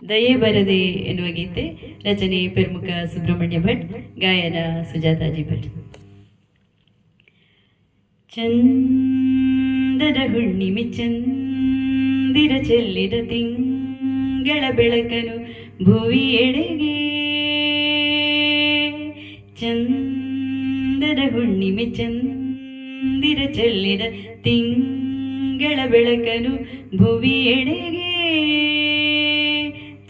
ದಯೆ ಬರದೆ ಎನ್ನುವ ಗೀತೆ ರಚನೆ ಪ್ರಮುಖ ಸುಬ್ರಹ್ಮಣ್ಯ ಭಟ್, ಗಾಯನ ಸುಜಾತಾಜಿ ಭಟ್. ಚಂದದ ಹುಣ್ಣಿಮೆ ಚಂದಿರ ಚೆಲ್ಲಿದ ತಿಂಗಳ ಬೆಳಕನು ಭುವಿ ಎಡೆಗೆ. ಚಂದದ ಹುಣ್ಣಿಮೆ ಚಂದಿರ ಚೆಲ್ಲಿದ ತಿಂಗಳ ಬೆಳಕನು ಭುವಿ ಎಡೆಗೆ.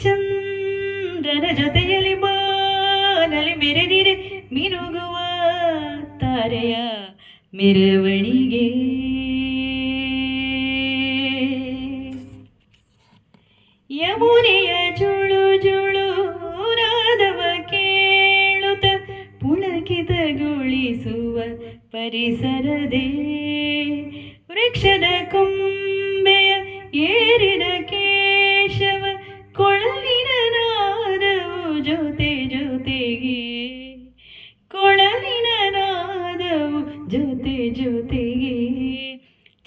ಚಂದ್ರನ ಜೊತೆಯಲ್ಲಿ ಬಾನಲಿ ಮೆರೆದಿರೆ ಮಿನುಗುವ ತಾರೆಯ ಮೆರವಣಿಗೆ. ಯಮುನೆಯ ಜುಳು ಜುಳು ನಾದವ ಕೇಳುತ್ತ ಪುಳಕಿತಗೊಳಿಸುವ ಪರಿಸರದೇ. ವೃಕ್ಷದ ಕೊಂಬೆಯ ಏರಿದ ಕೇಶವ ಕೊಳಲಿನ ನಾದವು ಜೊತೆ ಜೊತೆಗೆ. ಕೊಳಲಿನ ನಾದವು ಜೊತೆ ಜೊತೆಗೆ.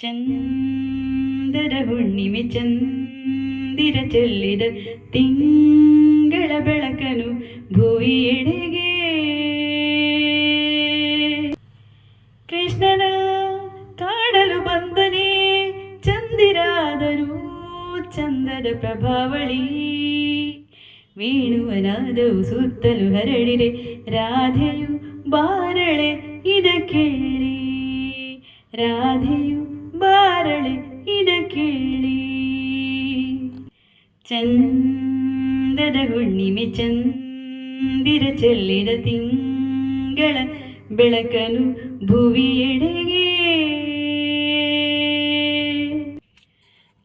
ಚಂದದ ಹುಣ್ಣಿಮೆ ಚಂದಿರ ಚೆಲ್ಲಿದ ತಿಂಗಳ ಬೆಳಕನು ಭುವಿ ಎಡೆಗೆ. ಕೃಷ್ಣನ ಕಾಡಲು ಬಂದನೆ ಚಂದಿರಾದರೂ ಚಂದದ ಪ್ರಭಾವಳಿ. ವೇಣುವನಾದವು ಸುತ್ತಲೂ ಹರಡಿರೆ ರಾಧೆಯು ಬಾರಳೆ ಇದ ಕೇಳಿ. ರಾಧೆಯು ಬಾರಳೆ ಇದ ಕೇಳಿ. ಚಂದದ ಹುಣ್ಣಿಮೆ ಚಂದಿರ ಚೆಲ್ಲಿದ ತಿಂಗಳ ಬೆಳಕನು ಭುವಿ ಎಡೆಗೆ.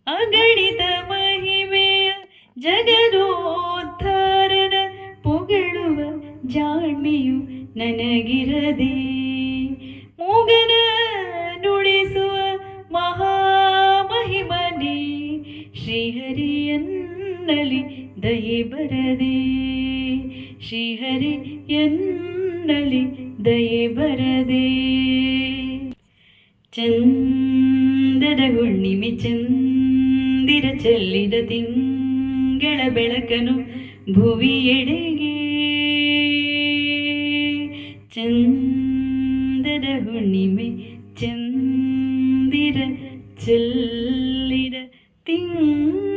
ಅಗಣಿತ ಮಹಿಮೆಯ ಜಗದೋದ್ಧಾರನ ಪೊಗಳುವ ಜಾಣ್ಮೆಯು ನನಗಿರದೆ. ಮೂಗನ ನುಡಿಸುವ ಮಹಾಮಹಿಮನೆ ಶ್ರೀಹರಿಯನ್ನಲಿ ದಯೆ ಬರದೆ. ಶ್ರೀಹರಿಯನ್ನಲಿ ದಯೆ ಬರದೆ. ಚಂದದ ಹುಣ್ಣಿಮೆ ಚಂದಿರ ಚೆಲ್ಲಿದ ತಿಂಗಳ ಬೆಳಕನು ಭುವಿ ಎಡೆಗೆ. ಚಂದದ ಹುಣ್ಣಿಮೆ ಚಂದಿರ ಚೆಲ್ಲಿದ ತಿಂಗಳ